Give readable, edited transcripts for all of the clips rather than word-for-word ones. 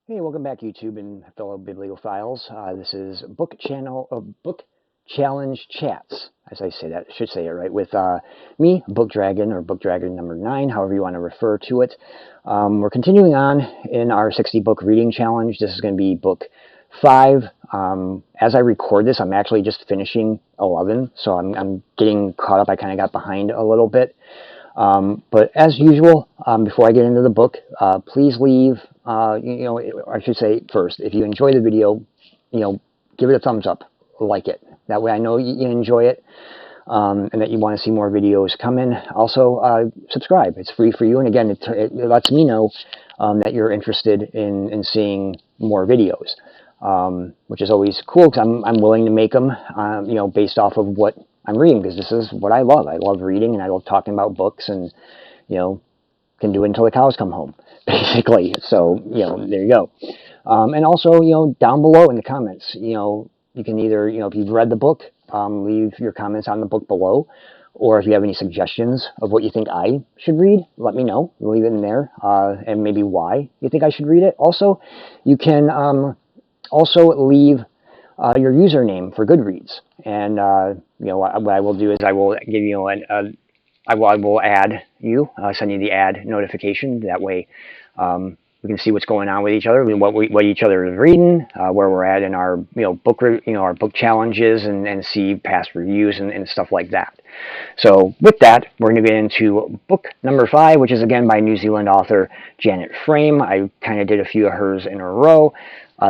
Hey, welcome back, YouTube and fellow bibliophiles. This is Book Challenge Chats, as I say that, should say it right, with me, Bookdragon, or Bookdragon number 9, however you want to refer to it. We're continuing on in our 60-book reading challenge. This is going to be book 5. As I record this, I'm actually just finishing 11, so I'm getting caught up. I kind of got behind a little bit. But as usual, before I get into the book, please leave, I should say first, if you enjoy the video, give it a thumbs up, like it. That way I know you enjoy it, and that you want to see more videos come in. Also, subscribe. It's free for you, and again, it lets me know that you're interested in seeing more videos, which is always cool, because I'm willing to make them, based off of what I'm reading, because this is what I love. I love reading, and I love talking about books, and, can do it until the cows come home, basically. So, there you go. And also, down below in the comments, you can either, if you've read the book, leave your comments on the book below, or if you have any suggestions of what you think I should read, let me know. Leave it in there, and maybe why you think I should read it. Also, you can also leave your username for Goodreads, and what I will do is I will give you I will add you, send you the ad notification. That way, we can see what's going on with each other, what each other is reading, where we're at in our our book challenges, and see past reviews and stuff like that. So with that, we're going to get into book number 5, which is again by New Zealand author Janet Frame. I kind of did a few of hers in a row.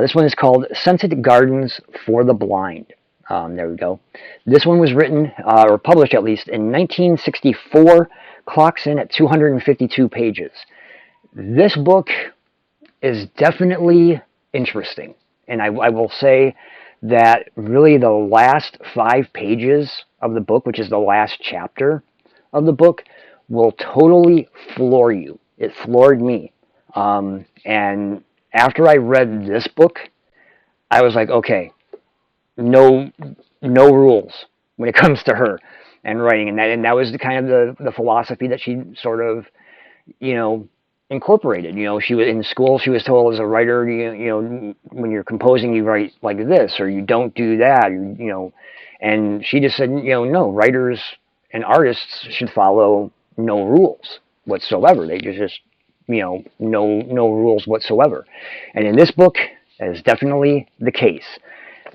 This one is called Scented Gardens for the Blind. There we go. This one was written, or published at least, in 1964, clocks in at 252 pages. This book is definitely interesting, and I will say that really the last 5 pages of the book, which is the last chapter of the book, will totally floor you. It floored me. And after I read this book, I was like, okay, no rules when it comes to her and writing, and that was the kind of the philosophy that she sort of incorporated. She was in school, she was told as a writer, when you're composing, you write like this, or you don't do that, and she just said, no, writers and artists should follow no rules whatsoever. They just no rules whatsoever. And in this book, that is definitely the case.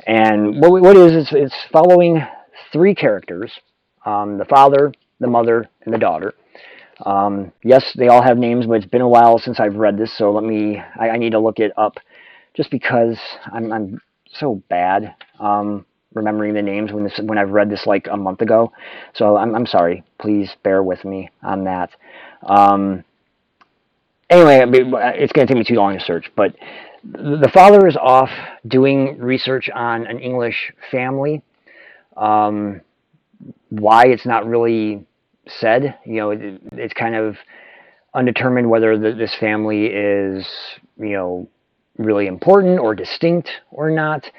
And what it's following 3 characters, the father, the mother, and the daughter. Yes, they all have names, but it's been a while since I've read this, so I need to look it up, just because I'm so bad remembering the names when I've read this like a month ago. So I'm sorry. Please bear with me on that. Anyway, it's going to take me too long to search, but the father is off doing research on an English family. Why, it's not really said. It's kind of undetermined whether this family is, really important or distinct or not.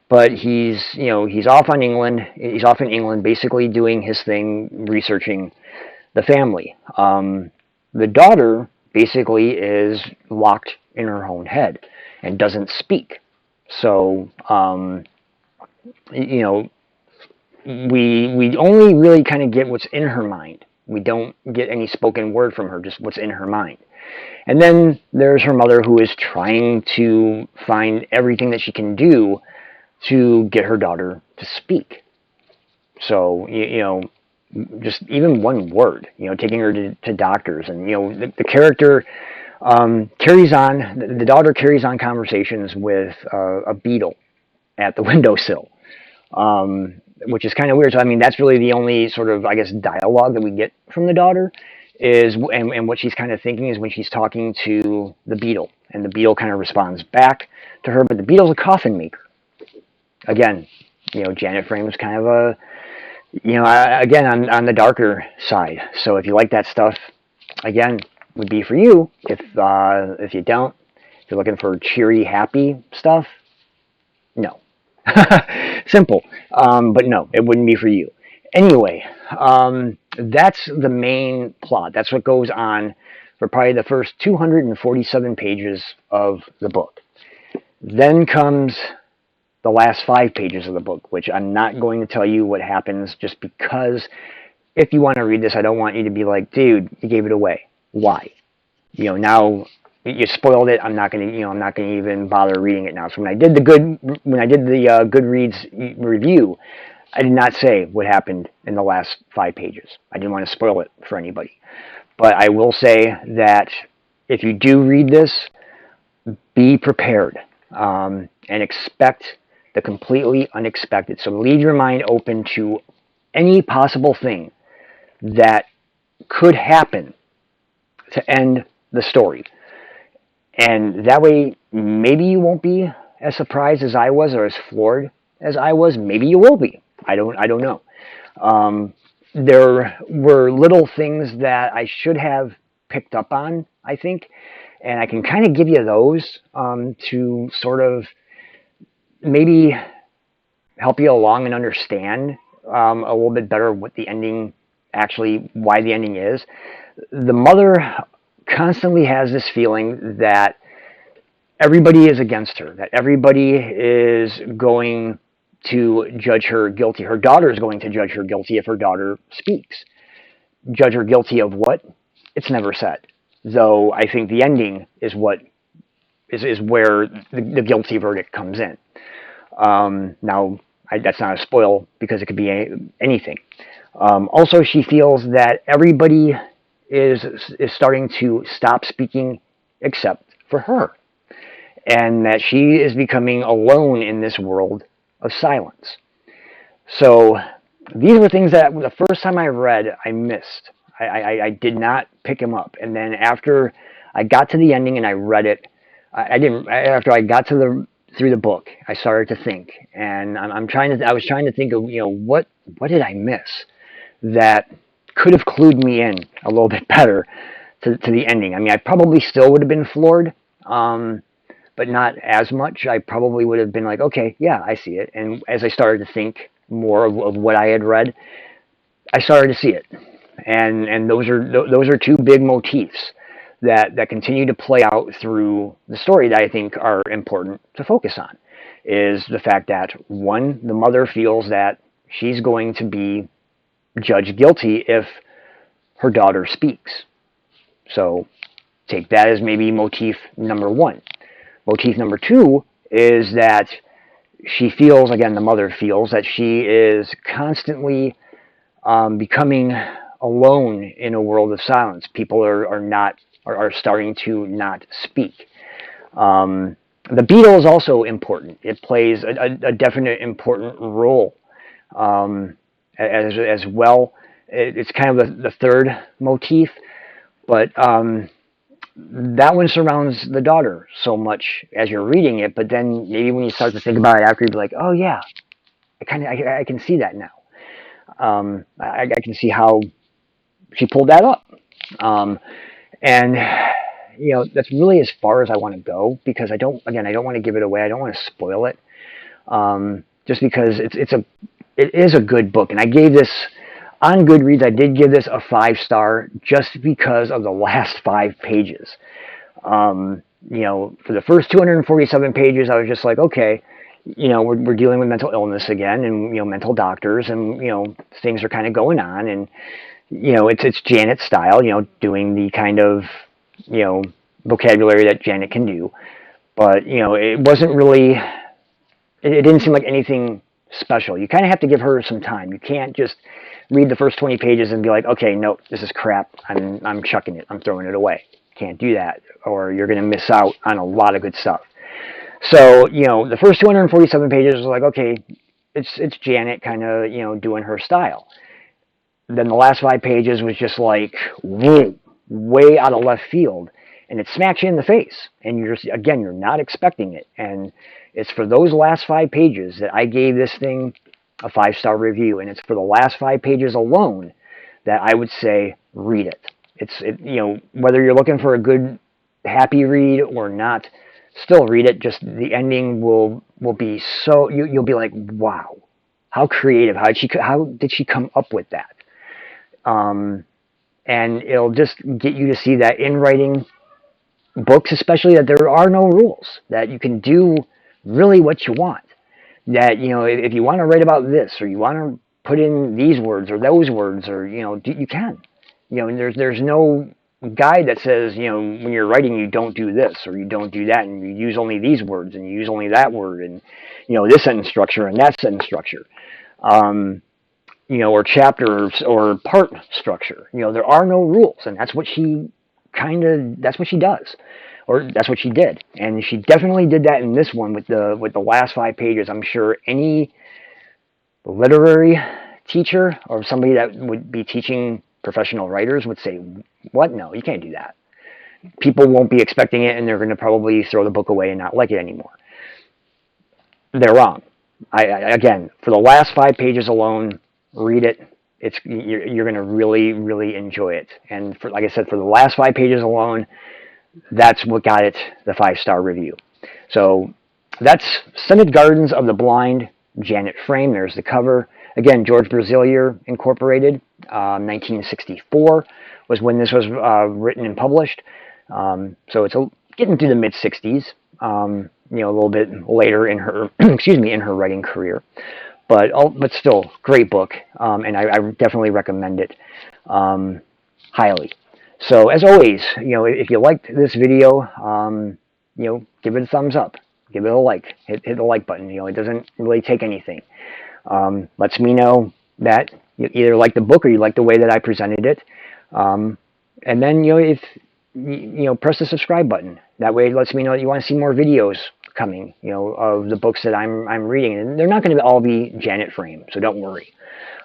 But he's off on England. He's off in England, basically doing his thing, researching the family. The daughter basically is locked in her own head and doesn't speak. So, we only really kind of get what's in her mind. We don't get any spoken word from her, just what's in her mind. And then there's her mother, who is trying to find everything that she can do to get her daughter to speak. So, just even one word, taking her to doctors. And, the character carries on, the daughter carries on conversations with a beetle at the windowsill, which is kind of weird. So, that's really the only sort of, I guess, dialogue that we get from the daughter, and what she's kind of thinking is when she's talking to the beetle, and the beetle kind of responds back to her, but the beetle's a coffin maker. Again, Janet Frame is kind of a, again, on the darker side. So if you like that stuff, again, would be for you. If you don't, if you're looking for cheery, happy stuff, no. Simple. But no, it wouldn't be for you. Anyway, that's the main plot. That's what goes on for probably the first 247 pages of the book. Then comes the last 5 pages of the book, which I'm not going to tell you what happens, just because if you want to read this, I don't want you to be like, dude, you gave it away. Why? Now you spoiled it. I'm not going to, I'm not going to even bother reading it now. So when I did the Goodreads review, I did not say what happened in the last 5 pages. I didn't want to spoil it for anybody. But I will say that if you do read this, be prepared, and expect the completely unexpected. So leave your mind open to any possible thing that could happen to end the story. And that way, maybe you won't be as surprised as I was, or as floored as I was. Maybe you will be. I don't know. There were little things that I should have picked up on, I think, and I can kind of give you those to sort of maybe help you along and understand a little bit better what the ending actually, why the ending is. The mother constantly has this feeling that everybody is against her, that everybody is going to judge her guilty. Her daughter is going to judge her guilty if her daughter speaks. Judge her guilty of what? It's never said. Though I think the ending is what is where the guilty verdict comes in. Now, that's not a spoil because it could be anything. Also, she feels that everybody is starting to stop speaking except for her, and that she is becoming alone in this world of silence. So these were things that the first time I read, I missed. I did not pick them up, and then after I got to the ending and I read it, I didn't. After I got to through the book, I started to think, and I was trying to think of what did I miss that could have clued me in a little bit better to the ending. I mean, I probably still would have been floored, but not as much. I probably would have been like, okay, yeah, I see it. And as I started to think more of what I had read, I started to see it. And those are two big motifs that continue to play out through the story that I think are important to focus on. Is the fact that, one, the mother feels that she's going to be judged guilty if her daughter speaks. So take that as maybe motif number one. Motif number two is that she feels, again, the mother feels that she is constantly becoming alone in a world of silence. People are starting to not speak. The beetle is also important. It plays a definite important role as well. It's kind of the third motif, but that one surrounds the daughter so much as you're reading it. But then maybe when you start to think about it after, you'd be like, oh yeah, I can see that now. I can see how she pulled that up. And that's really as far as I want to go, because I don't want to give it away. I don't want to spoil it. Just because it is a good book, and I gave this on Goodreads. I did give this a 5-star just because of the last 5 pages. For the first 247 pages, I was just like, okay, we're dealing with mental illness again, and mental doctors, and things are kind of going on, and it's Janet style, doing the kind of vocabulary that Janet can do, but it wasn't really. It didn't seem like anything special. You kind of have to give her some time. You can't just read the first 20 pages and be like, okay, no, this is crap. I'm chucking it. I'm throwing it away. Can't do that, or you're going to miss out on a lot of good stuff. So, the first 247 pages was like, okay, it's Janet kind of, doing her style. Then the last 5 pages was just like, whoa, way out of left field. And it smacks you in the face. And you're not expecting it. And it's for those last 5 pages that I gave this thing a 5-star review. And it's for the last 5 pages alone that I would say read it. Whether you're looking for a good, happy read or not, still read it. Just the ending will be so, you'll be like, wow, how creative. How did she come up with that? And it'll just get you to see that in writing, books, especially, that there are no rules, that you can do really what you want. That, you know, if you want to write about this, or you want to put in these words or those words, or, you know, you can. You know, and there's no guide that says, you know, when you're writing, you don't do this or you don't do that, and you use only these words and you use only that word, and, you know, this sentence structure and that sentence structure. You know, or chapters or part structure. You know, there are no rules, and that's what she that's what she does, or that's what she did, and she definitely did that in this one with the last 5 pages. I'm sure any literary teacher or somebody that would be teaching professional writers would say, "What? No, you can't do that." People won't be expecting it, and they're going to probably throw the book away and not like it anymore. They're wrong. Again, for the last 5 pages alone, read it. You're going to really enjoy it. And for, like I said, for the last 5 pages alone, that's what got it the 5-star review. So that's Scented Gardens of the Blind, Janet Frame. There's the cover. Again, George Brazilier Incorporated, 1964 was when this was written and published. So it's getting through the mid 60s. You know, a little bit later in her, excuse me, in her writing career. But still, great book, and I definitely recommend it highly. So as always, you know, if you liked this video, you know, give it a thumbs up, give it a like, hit the like button. You know, it doesn't really take anything. Lets me know that you either like the book or you like the way that I presented it. And then, you know, if you know, press the subscribe button. That way, it lets me know that you want to see more videos coming, you know, of the books that I'm reading, and they're not going to all be Janet Frame, so don't worry.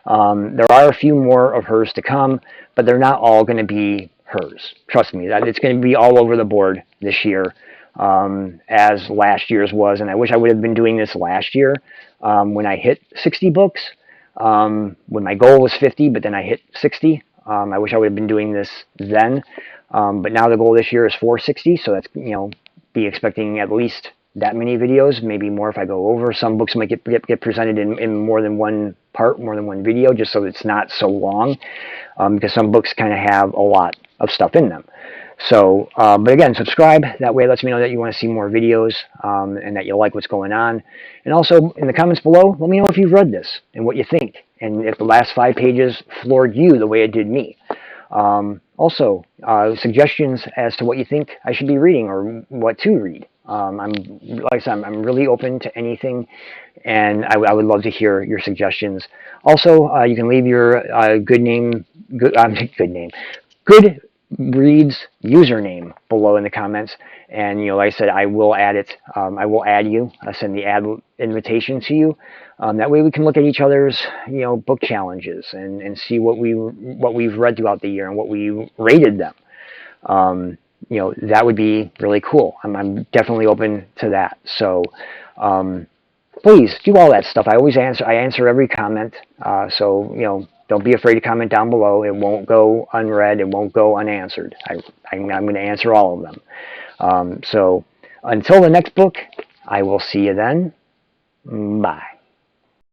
There are a few more of hers to come, but they're not all going to be hers. Trust me, that it's going to be all over the board this year, as last year's was. And I wish I would have been doing this last year when I hit 60 books. When my goal was 50, but then I hit 60. I wish I would have been doing this then. But now the goal this year is 460, so that's, you know, be expecting at least that many videos, maybe more if I go over. Some books might get presented in more than one part, more than one video, just so it's not so long, because some books kind of have a lot of stuff in them. So, but again, subscribe. That way it lets me know that you want to see more videos, and that you like what's going on. And also, in the comments below, let me know if you've read this and what you think, and if the last 5 pages floored you the way it did me. Also, suggestions as to what you think I should be reading or what to read. Like I said, I'm really open to anything, and I would love to hear your suggestions. Also, you can leave your Goodreads username below in the comments, and, you know, like I said, I will add it. I will add you. I'll send the ad invitation to you. That way we can look at each other's, you know, book challenges and see what we've read throughout the year and what we rated them. You know, that would be really cool. I'm definitely open to that. So please do all that stuff. I answer every comment. So, you know, don't be afraid to comment down below. It won't go unread. It won't go unanswered. I'm going to answer all of them. So until the next book, I will see you then. Bye.